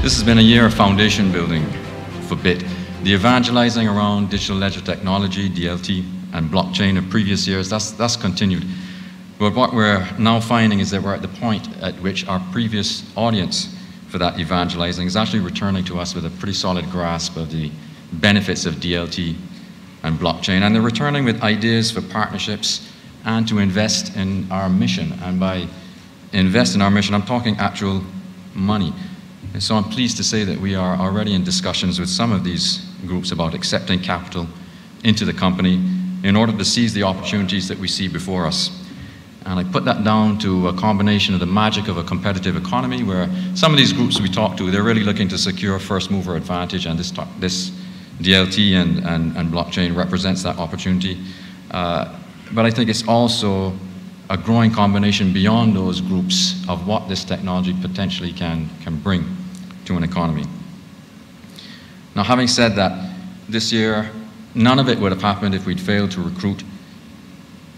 This has been a year of foundation building for Bitt. The evangelizing around digital ledger technology, DLT, and blockchain of previous years, that's continued. But what we're now finding is that we're at the point at which our previous audience for that evangelizing is actually returning to us with a pretty solid grasp of the benefits of DLT and blockchain. And they're returning with ideas for partnerships and to invest in our mission. And by invest in our mission, I'm talking actual money. And so I'm pleased to say that we are already in discussions with some of these groups about accepting capital into the company in order to seize the opportunities that we see before us. And I put that down to a combination of the magic of a competitive economy, where some of these groups we talk to, they're really looking to secure first mover advantage, and this DLT and blockchain represents that opportunity. But I think it's also a growing combination beyond those groups of what this technology potentially can bring to an economy. Now, having said that, this year, none of it would have happened if we'd failed to recruit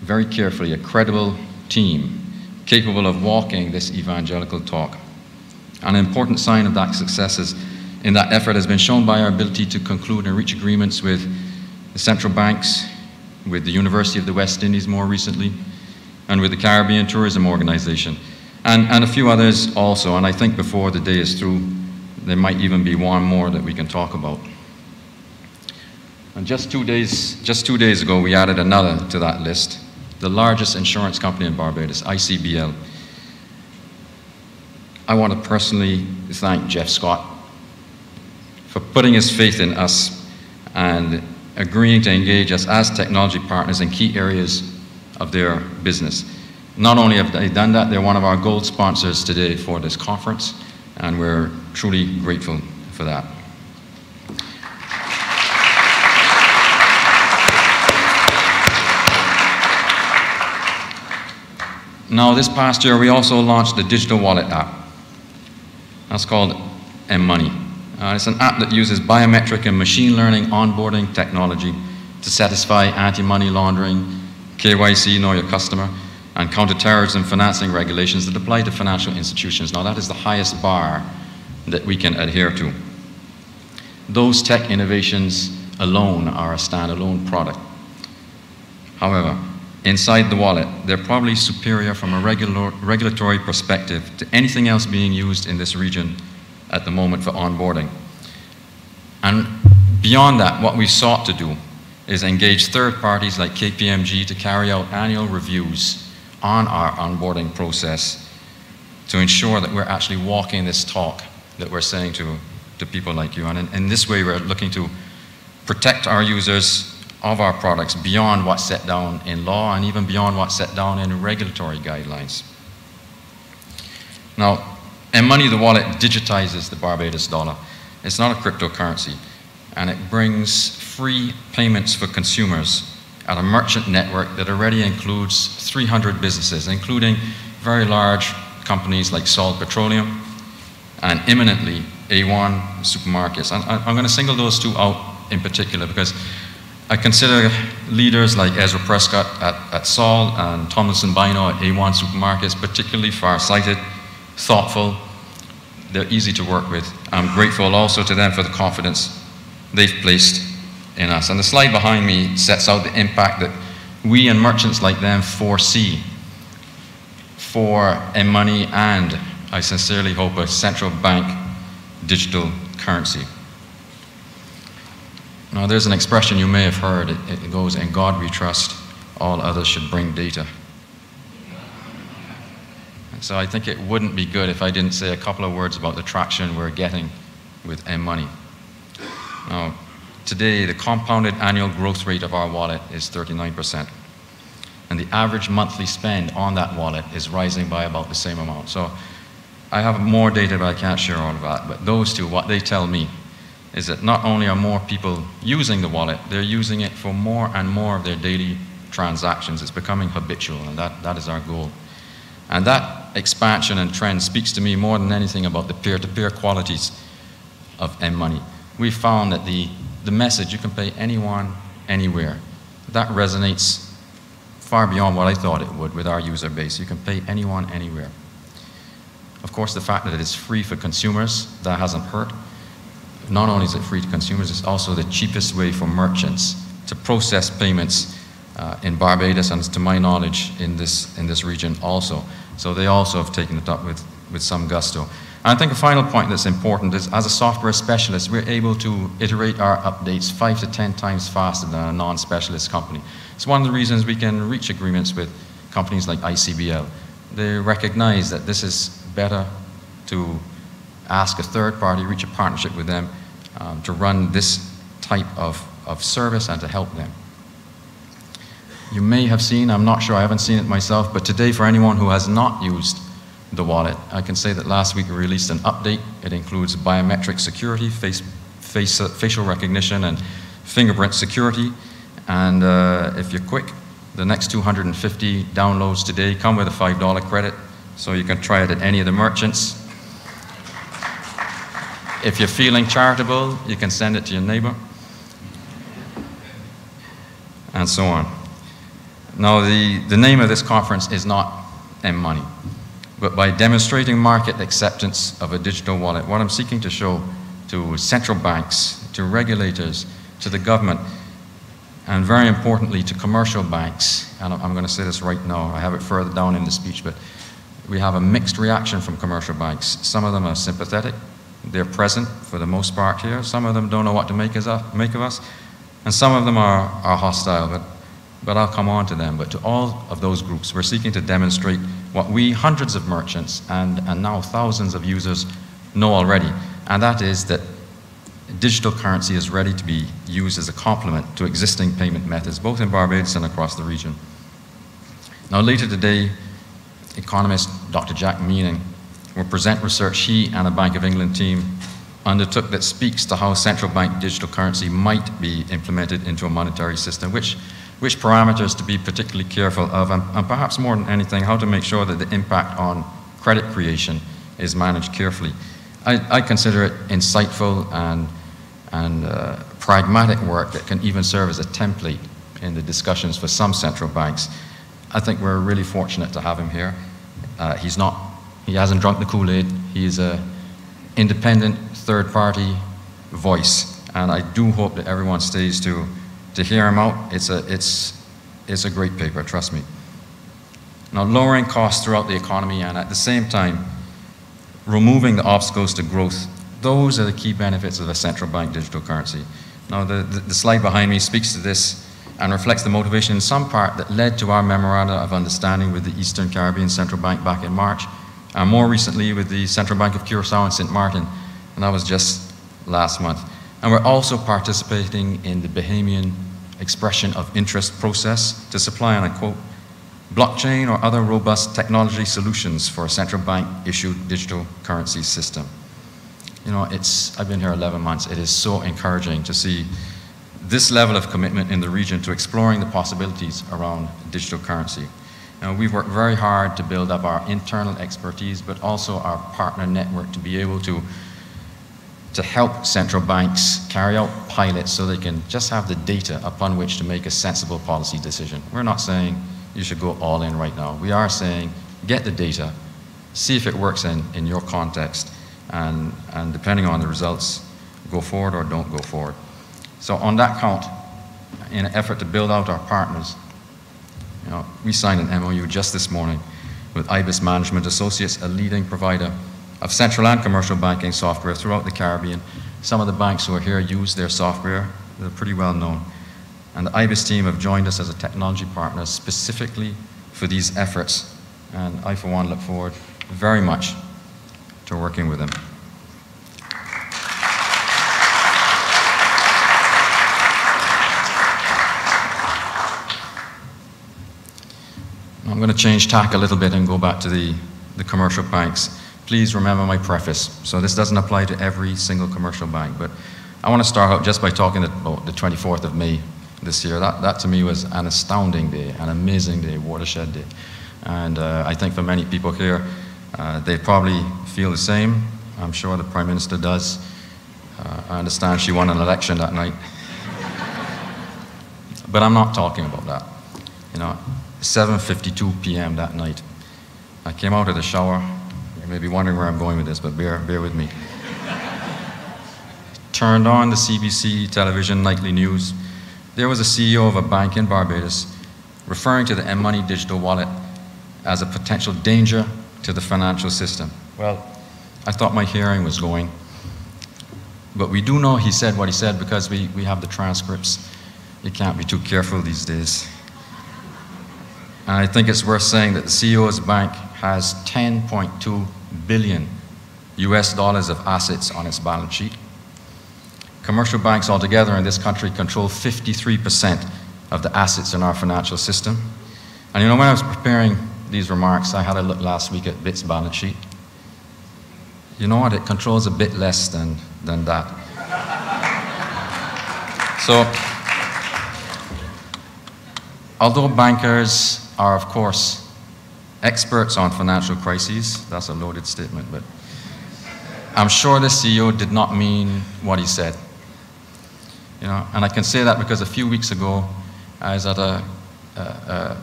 very carefully a credible team capable of walking this evangelical talk. An important sign of that success in that effort has been shown by our ability to conclude and reach agreements with the central banks, with the University of the West Indies more recently, and with the Caribbean Tourism Organization, and a few others also. And I think before the day is through, there might even be one more that we can talk about. And just two days ago, we added another to that list, the largest insurance company in Barbados, ICBL. I want to personally thank Jeff Scott for putting his faith in us and agreeing to engage us as technology partners in key areas of their business. Not only have they done that, they're one of our gold sponsors today for this conference, and we're truly grateful for that. Now, this past year, we also launched the digital wallet app. That's called M-Money. It's an app that uses biometric and machine learning onboarding technology to satisfy anti-money laundering, KYC, know your customer, and counterterrorism financing regulations that apply to financial institutions. Now, that is the highest bar that we can adhere to. Those tech innovations alone are a standalone product. However, inside the wallet, they're probably superior from a regulatory perspective to anything else being used in this region at the moment for onboarding. And beyond that, what we sought to do is engage third parties like KPMG to carry out annual reviews on our onboarding process to ensure that we're actually walking this talk that we're saying to people like you. And in this way, we're looking to protect our users of our products beyond what's set down in law and even beyond what's set down in regulatory guidelines. Now, M-Money, the wallet, digitizes the Barbados dollar. It's not a cryptocurrency, and it brings free payments for consumers at a merchant network that already includes 300 businesses, including very large companies like Salt Petroleum and imminently A1 supermarkets. And I'm going to single those two out in particular because I consider leaders like Ezra Prescott at Sol and Tomlinson Bino at A1 Supermarkets particularly far-sighted, thoughtful. They're easy to work with. I'm grateful also to them for the confidence they've placed in us. And the slide behind me sets out the impact that we and merchants like them foresee for M-Money and, I sincerely hope, a central bank digital currency. Now, there's an expression you may have heard. It goes, "In God we trust, all others should bring data." And so I think it wouldn't be good if I didn't say a couple of words about the traction we're getting with M-Money. Now, today, the compounded annual growth rate of our wallet is 39%. And the average monthly spend on that wallet is rising by about the same amount. So I have more data, but I can't share all of that. But those two, what they tell me is that not only are more people using the wallet, they're using it for more and more of their daily transactions. It's becoming habitual, and that is our goal. And that expansion and trend speaks to me more than anything about the peer-to-peer qualities of M-Money. We found that the message, you can pay anyone, anywhere, that resonates far beyond what I thought it would with our user base. You can pay anyone, anywhere. Of course, the fact that it is free for consumers, that hasn't hurt. Not only is it free to consumers, it's also the cheapest way for merchants to process payments in Barbados, and to my knowledge in this region also. So they also have taken it up with some gusto. And I think a final point that's important is, as a software specialist, we're able to iterate our updates 5 to 10 times faster than a non-specialist company. It's one of the reasons we can reach agreements with companies like ICBL. They recognize that this is better to ask a third party, reach a partnership with them to run this type of service and to help them. You may have seen, I'm not sure, I haven't seen it myself, but today for anyone who has not used the wallet, I can say that last week we released an update. It includes biometric security, facial recognition, and fingerprint security. And if you're quick, the next 250 downloads today come with a $5 credit, so you can try it at any of the merchants. If you're feeling charitable, you can send it to your neighbor, and so on. Now, the name of this conference is not M-Money, but by demonstrating market acceptance of a digital wallet, what I'm seeking to show to central banks, to regulators, to the government, and very importantly to commercial banks, and I'm going to say this right now, I have it further down in the speech, but we have a mixed reaction from commercial banks. Some of them are sympathetic, they're present for the most part here, some of them don't know what to make of us, and some of them are hostile, but I'll come on to them. But to all of those groups, we're seeking to demonstrate what we, hundreds of merchants and now thousands of users, know already, and that is that digital currency is ready to be used as a complement to existing payment methods, both in Barbados and across the region. Now, later today, economist Dr. Jack Meaning will present research he and a Bank of England team undertook that speaks to how central bank digital currency might be implemented into a monetary system, which parameters to be particularly careful of, and perhaps more than anything, how to make sure that the impact on credit creation is managed carefully. I consider it insightful and pragmatic work that can even serve as a template in the discussions for some central banks. I think we're really fortunate to have him here. He hasn't drunk the Kool-Aid. He's an independent third-party voice, and I do hope that everyone stays to hear him out. It's a great paper, trust me. Now, lowering costs throughout the economy and at the same time removing the obstacles to growth, those are the key benefits of a central bank digital currency. Now, the slide behind me speaks to this and reflects the motivation in some part that led to our memoranda of understanding with the Eastern Caribbean Central Bank back in March, and more recently with the Central Bank of Curaçao and St. Martin, and that was just last month. And we're also participating in the Bahamian expression of interest process to supply, and I quote, blockchain or other robust technology solutions for a central bank issued digital currency system. You know, I've been here 11 months. It is so encouraging to see this level of commitment in the region to exploring the possibilities around digital currency. You know, we've worked very hard to build up our internal expertise, but also our partner network to be able to help central banks carry out pilots so they can just have the data upon which to make a sensible policy decision. We're not saying you should go all in right now. We are saying get the data, see if it works in your context, and depending on the results, go forward or don't go forward. So on that count, in an effort to build out our partners, you know, we signed an MOU just this morning with IBIS Management Associates, a leading provider of central and commercial banking software throughout the Caribbean. Some of the banks who are here use their software. They're pretty well known. And the IBIS team have joined us as a technology partner specifically for these efforts. And I, for one, look forward very much to working with them. I'm going to change tack a little bit and go back to the commercial banks. Please remember my preface. So this doesn't apply to every single commercial bank, but I want to start out just by talking about the 24th of May this year. That to me was an astounding day, an amazing day, watershed day. And I think for many people here, they probably feel the same. I'm sure the Prime Minister does. I understand she won an election that night. But I'm not talking about that. You know, 7:52 p.m. that night, I came out of the shower, You may be wondering where I'm going with this, but bear with me. Turned on the CBC television nightly news. There was a CEO of a bank in Barbados referring to the M-Money digital wallet as a potential danger to the financial system. Well, I thought my hearing was going, but we do know he said what he said because we have the transcripts. You can't be too careful these days. And I think it's worth saying that the CEO's bank has 10.2 billion US dollars of assets on its balance sheet. Commercial banks altogether in this country control 53% of the assets in our financial system. And you know, when I was preparing these remarks, I had a look last week at Bitt's balance sheet. You know what? It controls a bit less than that. So, although bankers are, of course, experts on financial crises, that's a loaded statement, but I'm sure the CEO did not mean what he said. You know, and I can say that because a few weeks ago, I was at a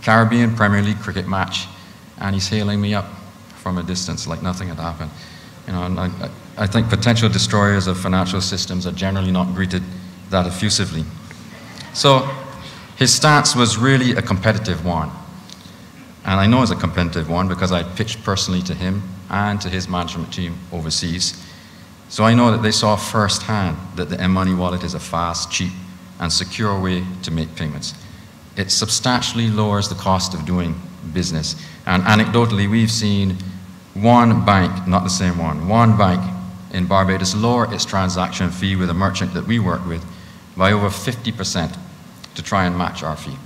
Caribbean Premier League cricket match, and he's hailing me up from a distance like nothing had happened. You know, and I think potential destroyers of financial systems are generally not greeted that effusively. So his stance was really a competitive one. And I know it's a competitive one because I pitched personally to him and to his management team overseas. So I know that they saw firsthand that the M-Money wallet is a fast, cheap, and secure way to make payments. It substantially lowers the cost of doing business. And anecdotally, we've seen one bank, not the same one bank in Barbados lower its transaction fee with a merchant that we work with by over 50% to try and match our fee.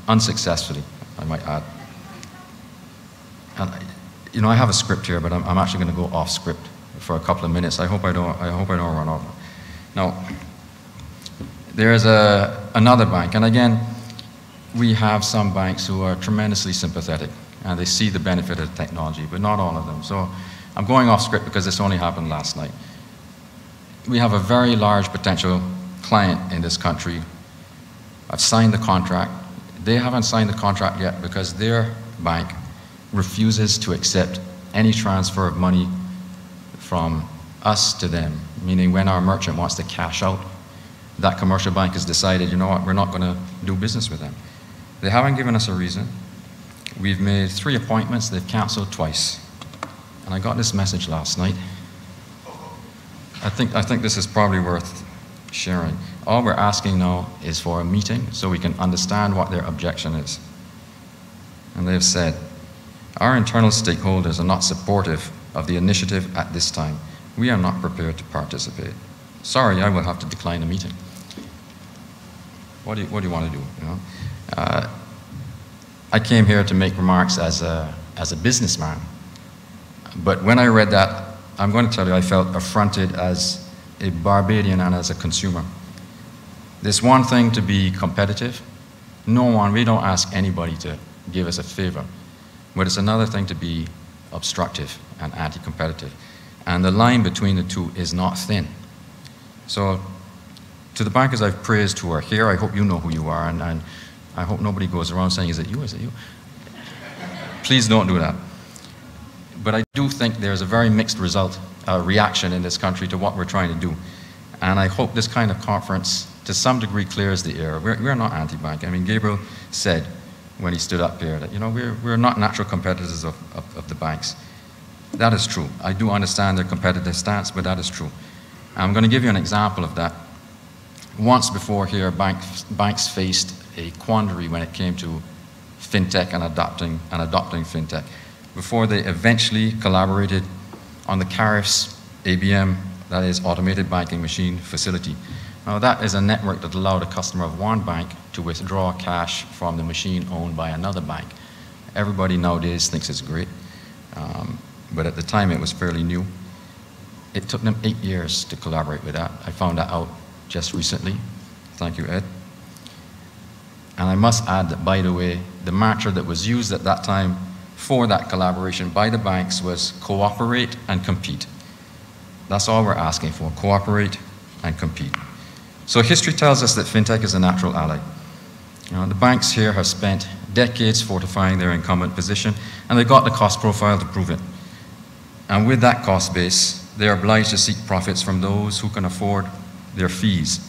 Unsuccessfully, I might add. And, you know, I have a script here, but I'm actually going to go off script for a couple of minutes. I hope I don't run over. Now, there is another bank, and again, we have some banks who are tremendously sympathetic, and they see the benefit of the technology, but not all of them. So I'm going off script because this only happened last night. We have a very large potential client in this country. I've signed the contract. They haven't signed the contract yet because their bank refuses to accept any transfer of money from us to them, meaning when our merchant wants to cash out, that commercial bank has decided, you know what, we're not going to do business with them. They haven't given us a reason. We've made 3 appointments, they've canceled twice. And I got this message last night. I think this is probably worth sharing. All we're asking now is for a meeting so we can understand what their objection is. And they've said, our internal stakeholders are not supportive of the initiative at this time. We are not prepared to participate. Sorry, I will have to decline the meeting. What do you want to do? You know? I came here to make remarks as a businessman. But when I read that, I'm going to tell you I felt affronted as a Barbadian and as a consumer. It's one thing to be competitive. We don't ask anybody to give us a favor. But it's another thing to be obstructive and anti-competitive. And the line between the two is not thin. So to the bankers I've praised who are here, I hope you know who you are, and I hope nobody goes around saying, is it you, is it you? Please don't do that. But I do think there's a very mixed reaction in this country to what we're trying to do. And I hope this kind of conference, to some degree, clears the air. We're not anti-bank. I mean, Gabriel said when he stood up here that, you know, we're not natural competitors of the banks. That is true. I do understand their competitive stance, but that is true. I'm going to give you an example of that. Once before here, banks faced a quandary when it came to fintech and adopting fintech. Before they eventually collaborated on the CARIF's ABM, that is Automated Banking Machine Facility. Now that is a network that allowed a customer of one bank to withdraw cash from the machine owned by another bank. Everybody nowadays thinks it's great, but at the time it was fairly new. It took them 8 years to collaborate with that. I found that out just recently. Thank you, Ed. And I must add that, by the way, the mantra that was used at that time for that collaboration by the banks was cooperate and compete. That's all we're asking for, cooperate and compete. So history tells us that fintech is a natural ally. You know, the banks here have spent decades fortifying their incumbent position, and they've got the cost profile to prove it. And with that cost base, they are obliged to seek profits from those who can afford their fees.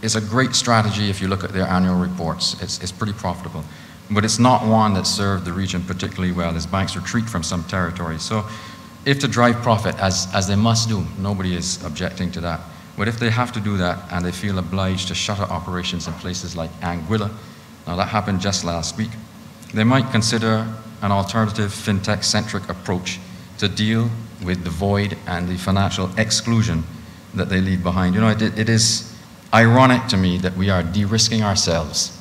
It's a great strategy if you look at their annual reports. It's pretty profitable. But it's not one that served the region particularly well as banks retreat from some territories. So if to drive profit, as they must do, nobody is objecting to that. But if they have to do that and they feel obliged to shutter operations in places like Anguilla, now that happened just last week, they might consider an alternative fintech-centric approach to deal with the void and the financial exclusion that they leave behind. You know, it is ironic to me that we are de-risking ourselves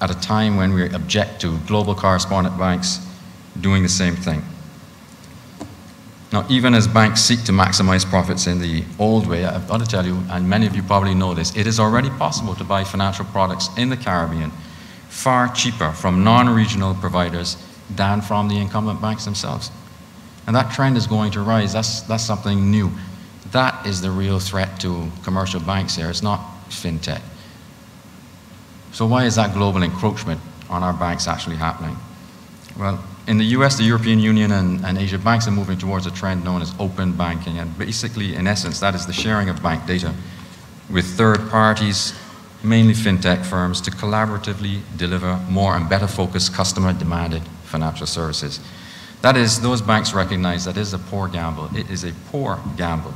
at a time when we object to global correspondent banks doing the same thing. Now, even as banks seek to maximize profits in the old way, I've got to tell you, and many of you probably know this, it is already possible to buy financial products in the Caribbean far cheaper from non-regional providers than from the incumbent banks themselves. And that trend is going to rise. That's something new. That is the real threat to commercial banks here. It's not fintech. So why is that global encroachment on our banks actually happening? Well, in the US, the European Union and Asia, banks are moving towards a trend known as open banking. And basically, in essence, that is the sharing of bank data with third parties, mainly fintech firms, to collaboratively deliver more and better focused customer-demanded financial services. That is, those banks recognize that it is a poor gamble. It is a poor gamble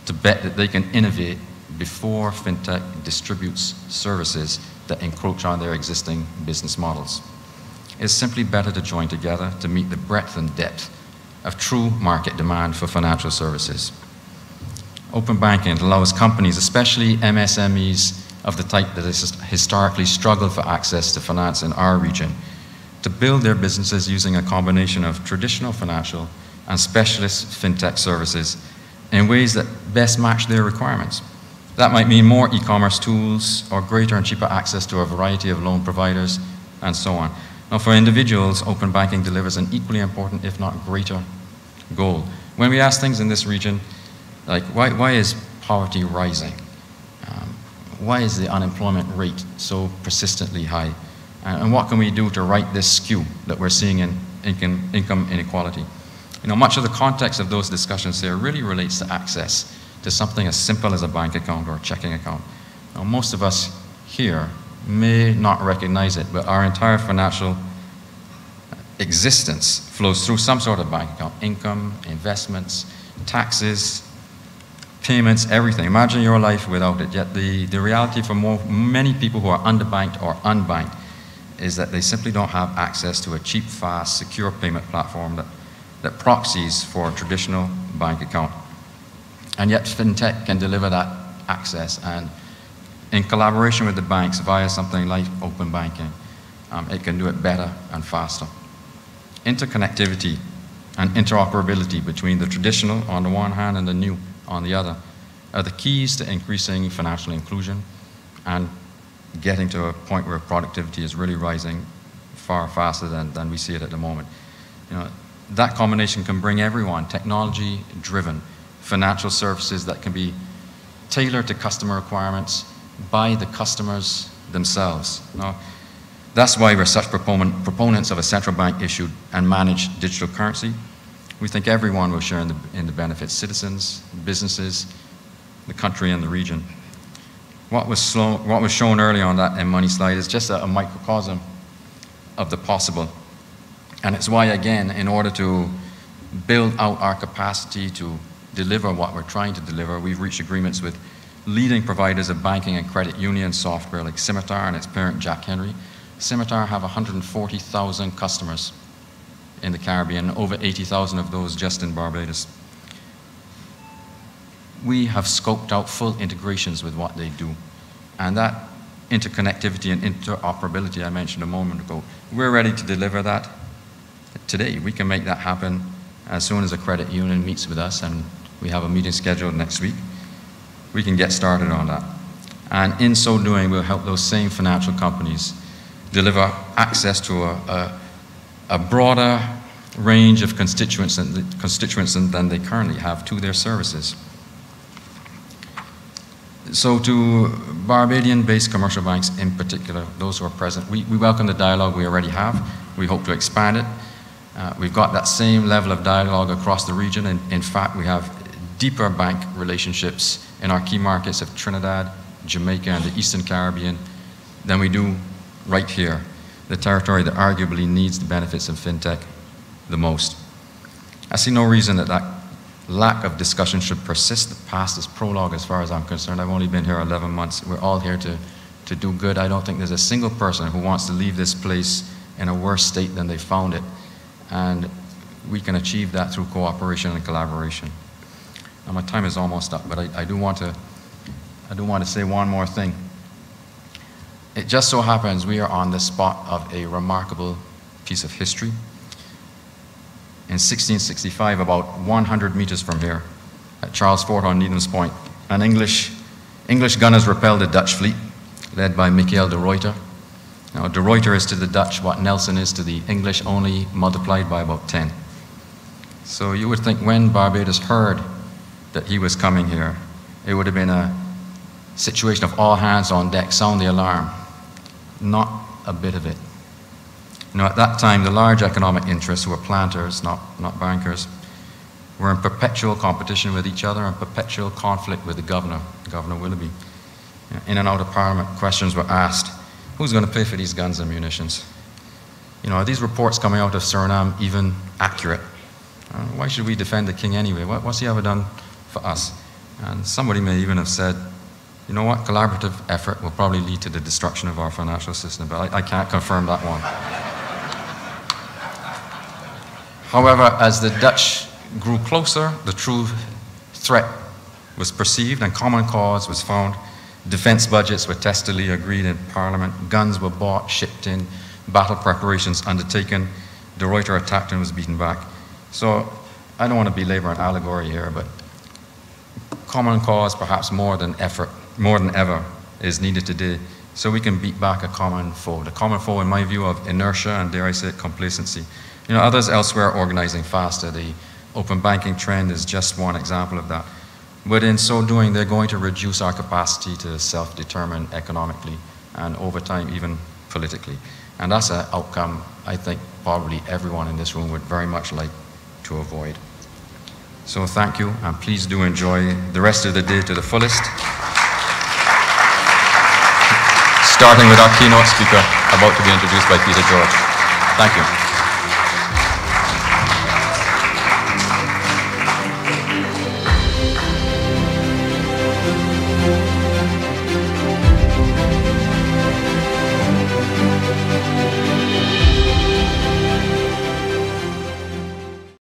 to bet that they can innovate before fintech distributes services that encroach on their existing business models. It's simply better to join together to meet the breadth and depth of true market demand for financial services. Open banking allows companies, especially MSMEs of the type that has historically struggled for access to finance in our region, to build their businesses using a combination of traditional financial and specialist fintech services in ways that best match their requirements. That might mean more e-commerce tools or greater and cheaper access to a variety of loan providers and so on. Now, for individuals, open banking delivers an equally important, if not greater, goal. When we ask things in this region, like why is poverty rising? Why is the unemployment rate so persistently high? And what can we do to right this skew that we're seeing in income inequality? You know, much of the context of those discussions here really relates to access to something as simple as a bank account or a checking account. Now, most of us here may not recognize it, but our entire financial existence flows through some sort of bank account. Income, investments, taxes, payments, everything. Imagine your life without it. Yet the reality for many people who are underbanked or unbanked is that they simply don't have access to a cheap, fast, secure payment platform that proxies for a traditional bank account. And yet fintech can deliver that access, and in collaboration with the banks via something like open banking, it can do it better and faster. Interconnectivity and interoperability between the traditional on the one hand and the new on the other are the keys to increasing financial inclusion and getting to a point where productivity is really rising far faster than we see it at the moment. You know, that combination can bring everyone technology-driven financial services that can be tailored to customer requirements by the customers themselves. Now, that's why we're such proponents of a central bank issued and managed digital currency. We think everyone will share in the benefits: citizens, businesses, the country, and the region. What was shown earlier on that M-Money slide is just a microcosm of the possible. And it's why, again, in order to build out our capacity to deliver what we're trying to deliver, we've reached agreements with leading providers of banking and credit union software like Scimitar and its parent Jack Henry. Scimitar have 140,000 customers in the Caribbean, over 80,000 of those just in Barbados. We have scoped out full integrations with what they do. And that interconnectivity and interoperability I mentioned a moment ago, we're ready to deliver that today. We can make that happen as soon as a credit union meets with us, and we have a meeting scheduled next week. We can get started on that. And in so doing, we'll help those same financial companies deliver access to a broader range of constituents than they currently have to their services. So to Barbadian-based commercial banks in particular, those who are present, we welcome the dialogue we already have. We hope to expand it. We've got that same level of dialogue across the region, and in fact, we have deeper bank relationships in our key markets of Trinidad, Jamaica, and the Eastern Caribbean than we do right here, the territory that arguably needs the benefits of fintech the most. I see no reason that lack of discussion should persist. The past is prologue as far as I'm concerned. I've only been here 11 months. We're all here to do good. I don't think there's a single person who wants to leave this place in a worse state than they found it. And we can achieve that through cooperation and collaboration. Now my time is almost up, but I do want to say one more thing. It just so happens we are on the spot of a remarkable piece of history. In 1665, about 100 meters from here, at Charles Fort on Needham's Point, an English gunners repelled a Dutch fleet led by Michiel de Ruyter. Now, de Ruyter is to the Dutch what Nelson is to the English, only multiplied by about 10. So you would think when Barbados heard that he was coming here, it would have been a situation of all hands on deck, sound the alarm. Not a bit of it. You know, at that time, the large economic interests, who were planters, not bankers, were in perpetual competition with each other and perpetual conflict with the governor, Governor Willoughby. In and out of Parliament, questions were asked. Who's going to pay for these guns and munitions? You know, are these reports coming out of Suriname even accurate? Why should we defend the king anyway? What's he ever done for us? And somebody may even have said, you know what, collaborative effort will probably lead to the destruction of our financial system, but I can't confirm that one. However, as the Dutch grew closer, the true threat was perceived and common cause was found. Defense budgets were testily agreed in Parliament. Guns were bought, shipped in, battle preparations undertaken. De Ruyter attacked and was beaten back. So I don't want to belabor an allegory here, but common cause, perhaps more than ever, is needed today so we can beat back a common foe. The common foe, in my view, of inertia and, dare I say it, complacency. You know, others elsewhere are organizing faster. The open banking trend is just one example of that. But in so doing, they're going to reduce our capacity to self-determine economically and over time, even politically. And that's an outcome I think probably everyone in this room would very much like to avoid. So thank you, and please do enjoy the rest of the day to the fullest. Starting with our keynote speaker, about to be introduced by Peter George. Thank you.